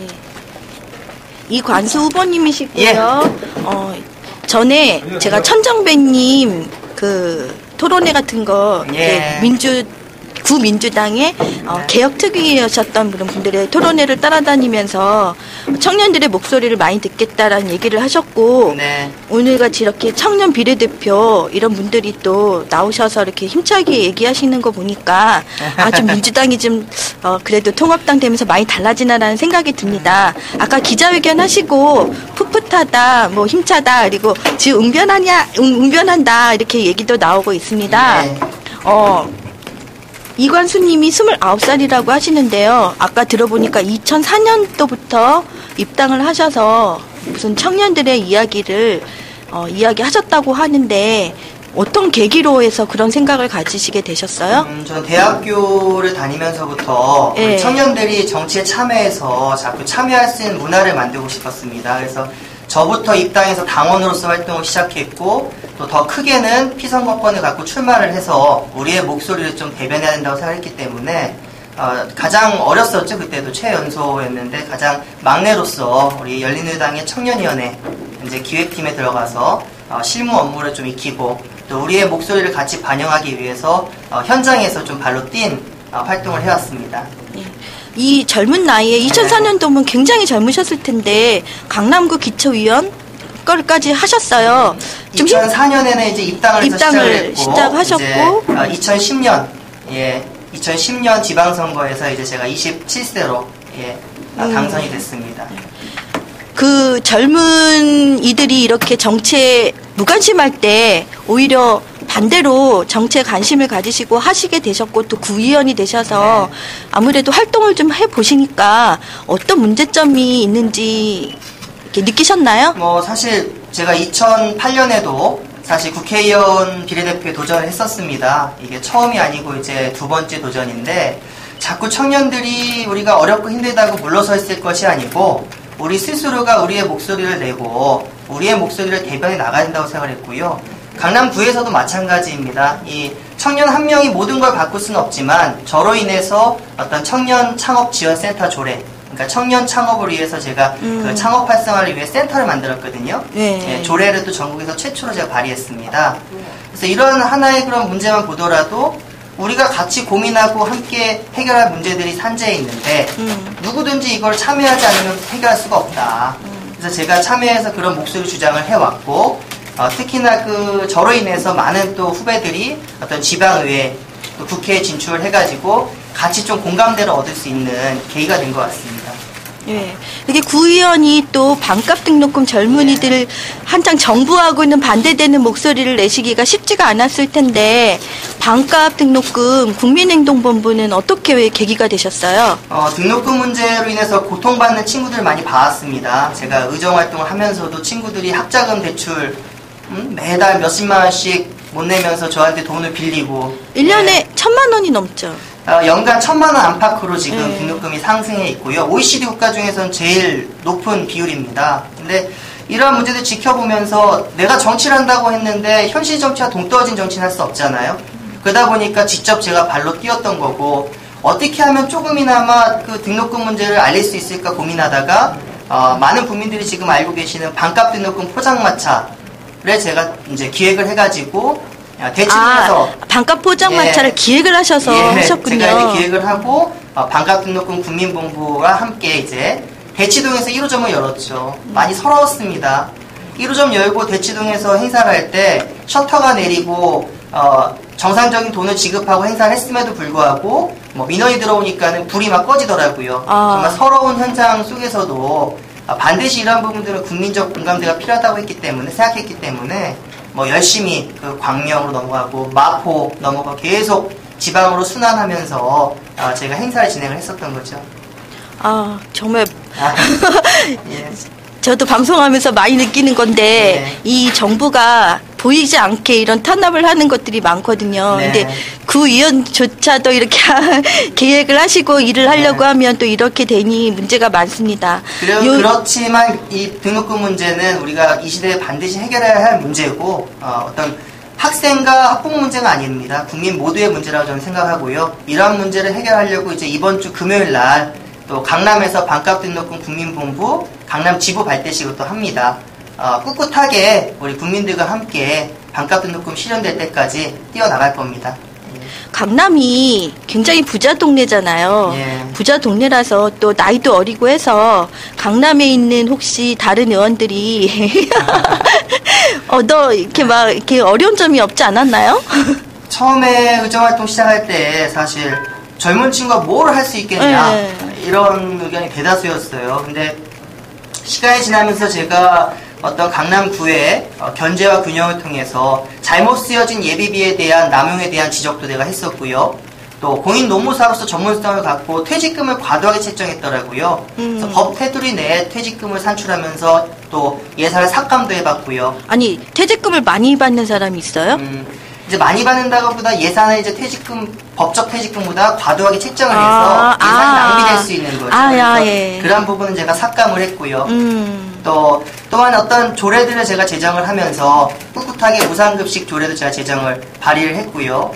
네. 이관수 후보님이시고요. 예. 전에 제가 천정배님 그 토론회 같은 거 예. 구민주당의 개혁특위이셨던 그런 분들의 토론회를 따라다니면서 청년들의 목소리를 많이 듣겠다라는 얘기를 하셨고 네. 오늘같이 이렇게 청년 비례대표 이런 분들이 또 나오셔서 이렇게 힘차게 얘기하시는 거 보니까 좀 민주당이 좀 그래도 통합당 되면서 많이 달라지나라는 생각이 듭니다. 아까 기자회견 하시고 풋풋하다, 뭐 힘차다, 그리고 지금 응변한다 이렇게 얘기도 나오고 있습니다. 네. 이관수님이 29살이라고 하시는데요. 아까 들어보니까 2004년도부터 입당을 하셔서 무슨 청년들의 이야기를 이야기하셨다고 하는데 어떤 계기로 해서 그런 생각을 가지시게 되셨어요? 전 대학교를 다니면서부터 예. 우리 청년들이 정치에 참여해서 자꾸 참여할 수 있는 문화를 만들고 싶었습니다. 그래서 저부터 입당해서 당원으로서 활동을 시작했고 또 더 크게는 피선거권을 갖고 출마를 해서 우리의 목소리를 좀 대변해야 된다고 생각했기 때문에 가장 어렸었죠. 그때도 최연소였는데 가장 막내로서 우리 열린우리당의 청년위원회 이제 기획팀에 들어가서 실무 업무를 좀 익히고 또 우리의 목소리를 같이 반영하기 위해서 현장에서 좀 발로 뛴 활동을 해왔습니다. 이 젊은 나이에 2004년도면 굉장히 젊으셨을 텐데 강남구 기초위원 걸까지 하셨어요. 2004년에는 이제 입당을 시작하셨고 2010년 2010년 지방선거에서 이제 제가 27세로 당선이 됐습니다. 그 젊은 이들이 이렇게 정치에 무관심할 때 오히려 반대로 정치에 관심을 가지시고 하시게 되셨고 또 구의원이 되셔서 아무래도 활동을 좀 해보시니까 어떤 문제점이 있는지 이렇게 느끼셨나요? 사실 제가 2008년에도 사실 국회의원 비례대표에 도전을 했었습니다. 이게 처음이 아니고 이제 두 번째 도전인데 자꾸 청년들이 우리가 어렵고 힘들다고 물러서 있을 것이 아니고 우리 스스로가 우리의 목소리를 내고 우리의 목소리를 대변해 나가야 된다고 생각을 했고요. 강남구에서도 마찬가지입니다. 이 청년 한 명이 모든 걸 바꿀 수는 없지만 저로 인해서 어떤 청년 창업 지원 센터 조례, 그러니까 청년 창업을 위해서 제가 그 창업 활성화를 위해 센터를 만들었거든요. 조례를 또 전국에서 최초로 제가 발의했습니다. 그래서 이런 하나의 그런 문제만 보더라도 우리가 같이 고민하고 함께 해결할 문제들이 산재해 있는데 누구든지 이걸 참여하지 않으면 해결할 수가 없다. 그래서 제가 참여해서 그런 목소리 주장을 해왔고 특히나 저로 인해서 많은 또 후배들이 어떤 지방의회 또 국회에 진출을 해가지고 같이 좀 공감대를 얻을 수 있는 계기가 된 것 같습니다. 예. 이게 구의원이 또 반값 등록금 젊은이들 한창 정부하고는 반대되는 목소리를 내시기가 쉽지가 않았을 텐데 반값 등록금 국민행동본부는 어떻게 계기가 되셨어요? 등록금 문제로 인해서 고통받는 친구들 많이 봐왔습니다. 제가 의정활동을 하면서도 친구들이 학자금 대출 매달 몇십만 원씩 못 내면서 저한테 돈을 빌리고 1년에 1,000만 원이 넘죠. 연간 1,000만 원 안팎으로 지금 등록금이 상승해 있고요. OECD 국가 중에서는 제일 높은 비율입니다. 근데 이러한 문제들 지켜보면서 내가 정치를 한다고 했는데 현실 정치와 동떨어진 정치는 할 수 없잖아요. 그러다 보니까 직접 제가 발로 뛰었던 거고 어떻게 하면 조금이나마 그 등록금 문제를 알릴 수 있을까 고민하다가 많은 국민들이 지금 알고 계시는 반값 등록금 포장마차를 제가 이제 기획을 해가지고 대치동에서 반값 포장마차를 기획을 하셔서 하셨군요. 제가 이제 기획을 하고 반값 등록금 국민본부와 함께 이제 대치동에서 1호점을 열었죠. 많이 서러웠습니다. 1호점 열고 대치동에서 행사를 할 때 셔터가 내리고 정상적인 돈을 지급하고 행사를 했음에도 불구하고 민원이 들어오니까는 불이 막 꺼지더라고요. 정말 서러운 현장 속에서도 반드시 이러한 부분들은 국민적 공감대가 필요하다고 생각했기 때문에 열심히 그 광명으로 넘어가고 마포 넘어가고 계속 지방으로 순환하면서 제가 행사를 진행을 했었던 거죠. 정말 저도 방송하면서 많이 느끼는 건데 이 정부가 보이지 않게 이런 탄압을 하는 것들이 많거든요. 근데 구의원조차도 이렇게 계획을 하시고 일을 하려고 하면 또 이렇게 되니 문제가 많습니다. 그렇지만 이 등록금 문제는 우리가 이 시대에 반드시 해결해야 할 문제고 어떤 학생과 학부모 문제가 아닙니다. 국민 모두의 문제라고 저는 생각하고요. 이러한 문제를 해결하려고 이제 이번 주 금요일 날 또 강남에서 반값 등록금 국민본부 강남 지부 발대식을 또 합니다. 꿋꿋하게 우리 국민들과 함께 반값 등록금 실현될 때까지 뛰어나갈 겁니다. 강남이 굉장히 부자 동네잖아요. 예. 부자 동네라서 또 나이도 어리고 해서 강남에 있는 혹시 다른 의원들이 너 이렇게 막 이렇게 어려운 점이 없지 않았나요? 처음에 의정활동 시작할 때 사실 젊은 친구가 뭘 할 수 있겠냐 네. 이런 의견이 대다수였어요. 근데 시간이 지나면서 제가 어떤 강남구의 견제와 균형을 통해서 잘못 쓰여진 예비비에 대한 남용에 대한 지적도 내가 했었고요. 또 공인 노무사로서 전문성을 갖고 퇴직금을 과도하게 책정했더라고요. 그래서 법 테두리 내에 퇴직금을 산출하면서 또 예산을 삭감도 해봤고요. 아니 퇴직금을 많이 받는 사람이 있어요? 이제 많이 받는다고보다 예산을 이제 퇴직금 법적 퇴직금보다 과도하게 책정을 해서 예산이 낭비될 수 있는 거죠. 그래서 예. 그런 부분은 제가 삭감을 했고요. 또한 어떤 조례들을 제가 제정을 하면서 꿋꿋하게 무상급식 조례도 제가 제정을 발의를 했고요.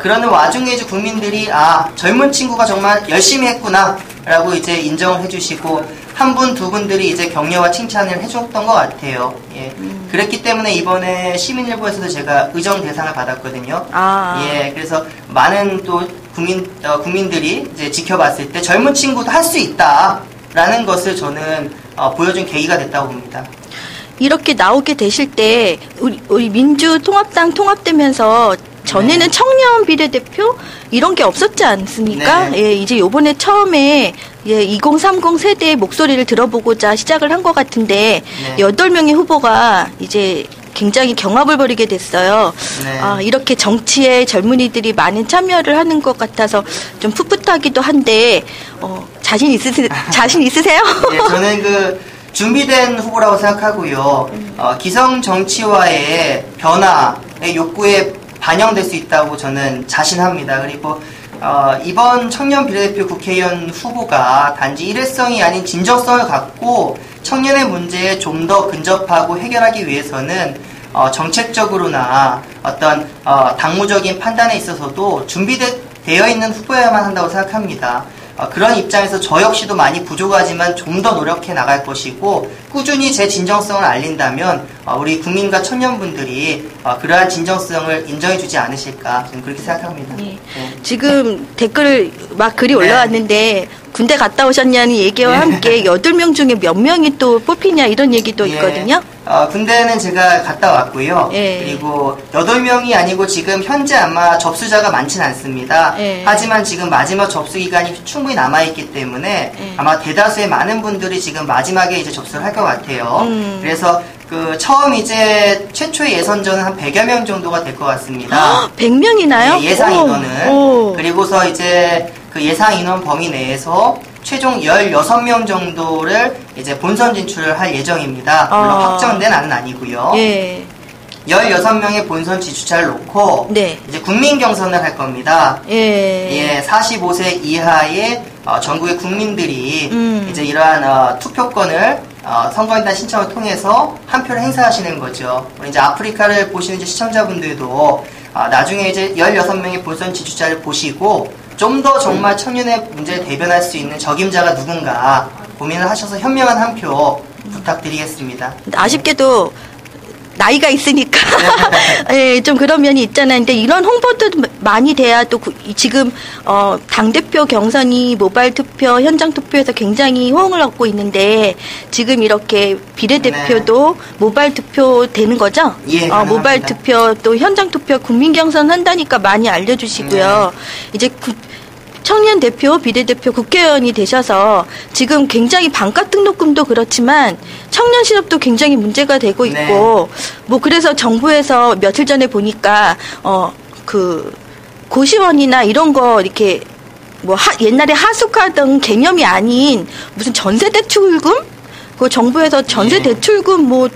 그러는 와중에 이제 국민들이 젊은 친구가 정말 열심히 했구나 라고 이제 인정을 해주시고 한 분, 두 분들이 이제 격려와 칭찬을 해줬던 것 같아요. 예. 그랬기 때문에 이번에 시민일보에서도 제가 의정 대상을 받았거든요. 예. 그래서 많은 또 국민들이 이제 지켜봤을 때 젊은 친구도 할 수 있다라는 것을 저는 보여준 계기가 됐다고 봅니다. 이렇게 나오게 되실 때 우리 민주통합당 통합되면서 전에는 청년 비례대표 이런 게 없었지 않습니까? 네. 예, 이제 요번에 처음에 2030 세대의 목소리를 들어보고자 시작을 한 것 같은데 네. 8명의 후보가 이제 굉장히 경합을 벌이게 됐어요. 네. 이렇게 정치에 젊은이들이 많은 참여를 하는 것 같아서 좀 풋풋하기도 한데 자신 있으세요? 예, 저는 준비된 후보라고 생각하고요. 기성 정치화의 변화의 욕구에 반영될 수 있다고 저는 자신합니다. 그리고 이번 청년 비례대표 국회의원 후보가 단지 일회성이 아닌 진정성을 갖고 청년의 문제에 좀 더 근접하고 해결하기 위해서는 정책적으로나 어떤 당무적인 판단에 있어서도 준비되어 있는 후보여야만 한다고 생각합니다. 그런 입장에서 저 역시도 많이 부족하지만 좀 더 노력해 나갈 것이고 꾸준히 제 진정성을 알린다면 우리 국민과 청년분들이 그러한 진정성을 인정해 주지 않으실까 저는 그렇게 생각합니다. 네. 지금 댓글 막 글이 올라왔는데 군대 갔다 오셨냐는 얘기와 함께 8명 중에 몇 명이 또 뽑히냐 이런 얘기도 있거든요. 군대는 제가 갔다 왔고요. 예. 그리고 8명이 아니고 지금 현재 아마 접수자가 많지는 않습니다. 예. 하지만 지금 마지막 접수 기간이 충분히 남아있기 때문에 아마 대다수의 많은 분들이 지금 마지막에 이제 접수를 할 것 같아요. 그래서 처음 이제 최초의 예선전은 한 100여 명 정도가 될 것 같습니다. 100명이나요? 네, 예상 인원은. 그리고서 이제 그 예상 인원 범위 내에서 최종 16명 정도를 이제 본선 진출을 할 예정입니다. 물론 확정된 안은 아니고요. 예. 16명의 본선 지주차를 놓고 네. 이제 국민 경선을 할 겁니다. 예. 45세 이하의 전국의 국민들이 이제 이러한 투표권을 선거인단 신청을 통해서 한 표를 행사하시는 거죠. 우리 이제 아프리카를 보시는 이제 시청자분들도 나중에 이제 16명의 본선 지주자를 보시고 좀 더 정말 청년의 문제를 대변할 수 있는 적임자가 누군가 고민을 하셔서 현명한 한 표 부탁드리겠습니다. 아쉽게도 나이가 있으니까 예, 좀 그런 면이 있잖아요. 근데 이런 홍보도 많이 돼야 또 지금 당대표 경선이 모바일 투표, 현장 투표에서 굉장히 호응을 얻고 있는데 지금 이렇게 비례대표도 모바일 투표 되는 거죠? 예, 모바일 투표 또 현장 투표 국민 경선 한다니까 많이 알려주시고요. 이제 청년 대표, 비례대표, 국회의원이 되셔서 지금 굉장히 반값 등록금도 그렇지만 청년 실업도 굉장히 문제가 되고 있고 뭐 그래서 정부에서 며칠 전에 보니까 고시원이나 이런 거 이렇게 뭐 옛날에 하숙하던 개념이 아닌 무슨 전세 대출금? 그 정부에서 전세 대출금 뭐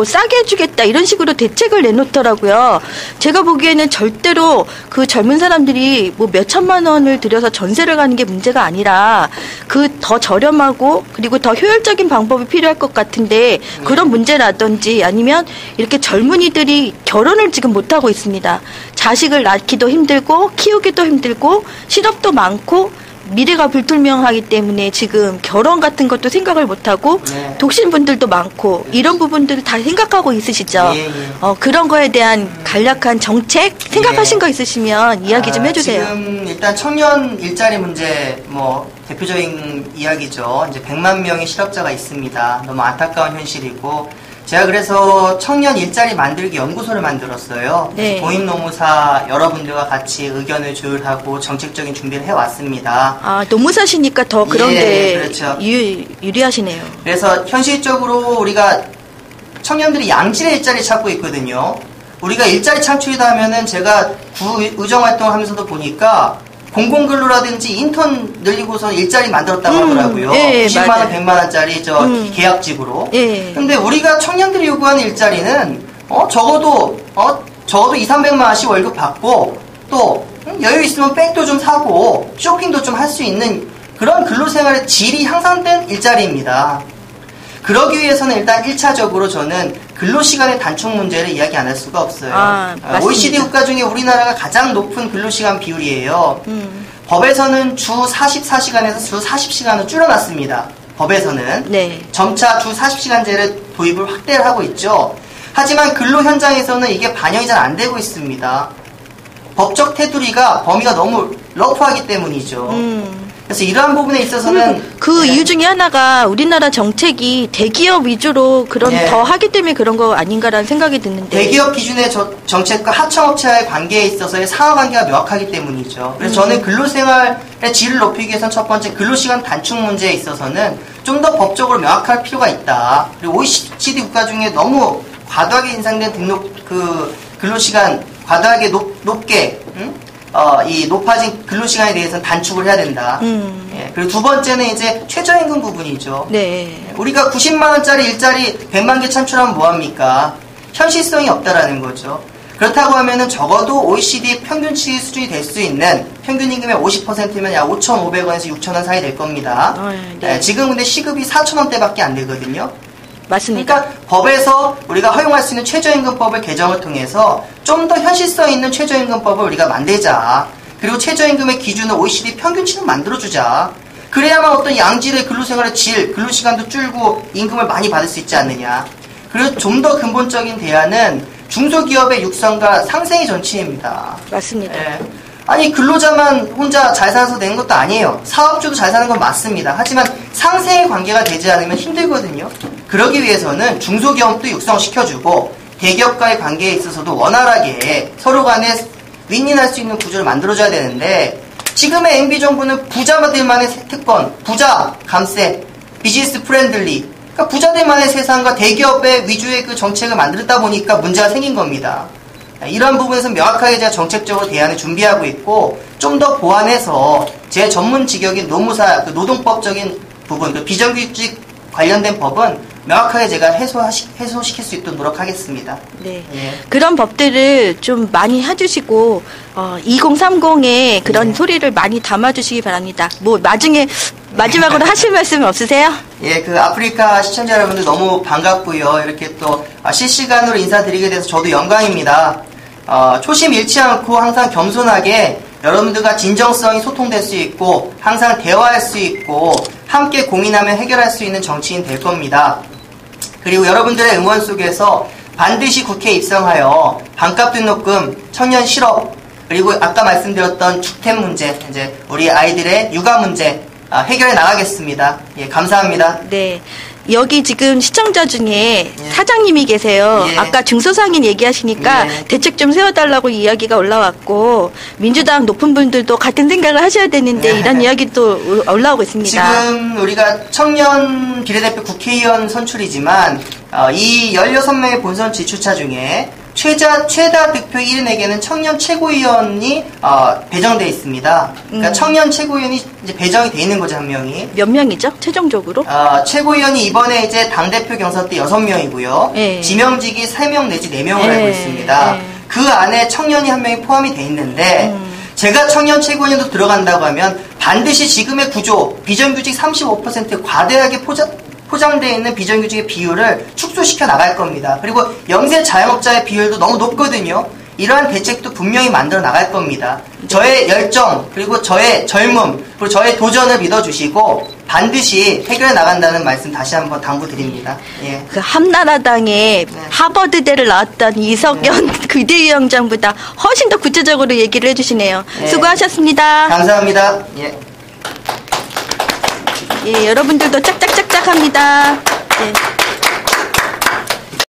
싸게 해주겠다 이런 식으로 대책을 내놓더라고요. 제가 보기에는 절대로 그 젊은 사람들이 뭐 몇 천만 원을 들여서 전세를 가는 게 문제가 아니라 더 저렴하고 그리고 더 효율적인 방법이 필요할 것 같은데 그런 문제라든지 아니면 이렇게 젊은이들이 결혼을 지금 못하고 있습니다. 자식을 낳기도 힘들고 키우기도 힘들고 실업도 많고 미래가 불투명하기 때문에 지금 결혼 같은 것도 생각을 못하고 네. 독신분들도 많고 이런 부분들을 다 생각하고 있으시죠? 예. 그런 거에 대한 간략한 정책 생각하신 거 있으시면 이야기 좀 해주세요. 지금 일단 청년 일자리 문제 뭐 대표적인 이야기죠. 이제 100만 명의 실업자가 있습니다. 너무 안타까운 현실이고 제가 그래서 청년 일자리 만들기 연구소를 만들었어요. 네. 도입노무사 여러분들과 같이 의견을 조율하고 정책적인 준비를 해왔습니다. 노무사시니까 더 그런데 그렇죠. 유리하시네요. 그래서 현실적으로 우리가 청년들이 양질의 일자리 찾고 있거든요. 우리가 일자리 창출이다 하면은 제가 구의정 활동을 하면서도 보니까 공공근로라든지 인턴 늘리고서 일자리 만들었다고 하더라고요. 90만 원, 100만 원짜리 계약직으로. 예. 근데 우리가 청년들이 요구하는 일자리는 적어도 2, 300만 원씩 월급 받고 또 여유 있으면 백도 좀 사고 쇼핑도 좀 할 수 있는 그런 근로생활의 질이 향상된 일자리입니다. 그러기 위해서는 일단 1차적으로 저는 근로시간의 단축 문제를 이야기 안 할 수가 없어요. OECD 국가 중에 우리나라가 가장 높은 근로시간 비율이에요. 법에서는 주 44시간에서 주 40시간을 줄여놨습니다. 법에서는. 네. 점차 주 40시간제를 도입을 확대를 하고 있죠. 하지만 근로 현장에서는 이게 반영이 잘 안 되고 있습니다. 법적 테두리가 범위가 너무 러프하기 때문이죠. 그래서 이러한 부분에 있어서는 그 이유 중에 하나가 우리나라 정책이 대기업 위주로 더 하기 때문에 그런 거 아닌가라는 생각이 드는데 대기업 기준의 정책과 하청업체와의 관계에 있어서의 상하관계가 명확하기 때문이죠. 그래서 저는 근로생활의 질을 높이기 위해서는 첫 번째 근로시간 단축 문제에 있어서는 좀 더 법적으로 명확할 필요가 있다. 그리고 OECD 국가 중에 너무 과도하게 인상된 근로시간 과도하게 높게 이 높아진 근로시간에 대해서는 단축을 해야 된다. 그리고 두 번째는 이제 최저임금 부분이죠. 네. 우리가 90만원짜리 일자리 100만 개 창출하면 뭐합니까? 현실성이 없다라는 거죠. 그렇다고 하면은 적어도 OECD 평균치 수준이 될 수 있는 평균임금의 50%면 약 5,500원에서 6,000원 사이 될 겁니다. 네. 지금 근데 시급이 4,000원대밖에 안 되거든요. 맞습니다. 그러니까 법에서 우리가 허용할 수 있는 최저임금법을 개정을 통해서 좀 더 현실성 있는 최저임금법을 우리가 만들자. 그리고 최저임금의 기준을 OECD 평균치로 만들어주자. 그래야만 어떤 양질의 근로생활의 질, 근로시간도 줄고 임금을 많이 받을 수 있지 않느냐. 그리고 좀 더 근본적인 대안은 중소기업의 육성과 상생의 전치입니다. 맞습니다. 아니 근로자만 혼자 잘 살아서 되는 것도 아니에요. 사업주도 잘 사는 건 맞습니다. 하지만 상생의 관계가 되지 않으면 힘들거든요. 그러기 위해서는 중소기업도 육성시켜주고 대기업과의 관계에 있어서도 원활하게 서로 간에 윈윈할 수 있는 구조를 만들어줘야 되는데 지금의 MB정부는 부자들만의 특권, 부자 감세, 비즈니스 프렌들리 그러니까 부자들만의 세상과 대기업의 위주의 그 정책을 만들다 보니까 문제가 생긴 겁니다. 이런 부분에서 명확하게 제가 정책적으로 대안을 준비하고 있고 좀 더 보완해서 제 전문 직역인 노무사, 그 노동법적인 부분, 그 비정규직 관련된 법은 명확하게 제가 해소시킬 수 있도록 노력하겠습니다. 네. 그런 법들을 좀 많이 해주시고 2030에 그런 소리를 많이 담아주시기 바랍니다. 뭐 마지막으로 하실 말씀 없으세요? 그 아프리카 시청자 여러분들 너무 반갑고요. 이렇게 또 실시간으로 인사드리게 돼서 저도 영광입니다. 초심 잃지 않고 항상 겸손하게 여러분들과 진정성이 소통될 수 있고 항상 대화할 수 있고 함께 고민하며 해결할 수 있는 정치인 될 겁니다. 그리고 여러분들의 응원 속에서 반드시 국회에 입성하여 반값 등록금, 청년 실업, 그리고 아까 말씀드렸던 주택 문제, 이제 우리 아이들의 육아 문제 해결해 나가겠습니다. 감사합니다. 네. 여기 지금 시청자 중에 사장님이 계세요. 아까 중소상인 얘기하시니까 대책 좀 세워달라고 이야기가 올라왔고 민주당 높은 분들도 같은 생각을 하셔야 되는데 이런 이야기도 올라오고 있습니다. 지금 우리가 청년 비례대표 국회의원 선출이지만 이 16명의 본선 지출차 중에 최다 득표 1인에게는 청년 최고위원이 배정돼 있습니다. 그러니까 청년 최고위원이 이제 배정이 돼 있는 거죠, 한 명이. 몇 명이죠, 최종적으로? 최고위원이 이번에 이제 당대표 경선 때 6명이고요. 지명직이 3명 내지 4명을 알고 있습니다. 그 안에 청년이 한 명이 포함이 돼 있는데 제가 청년 최고위원도 들어간다고 하면 반드시 지금의 구조, 비정규직 35% 과대하게 포장되어 있는 비정규직의 비율을 축소시켜 나갈 겁니다. 그리고 영세 자영업자의 비율도 너무 높거든요. 이러한 대책도 분명히 만들어 나갈 겁니다. 저의 열정, 그리고 저의 젊음, 그리고 저의 도전을 믿어주시고 반드시 해결해 나간다는 말씀 다시 한번 당부드립니다. 예. 그 한나라당의 하버드대를 나왔던 이석연 의대위원장보다 훨씬 더 구체적으로 얘기를 해주시네요. 수고하셨습니다. 감사합니다. 예. 예, 여러분들도 짝짝짝짝 합니다. 예.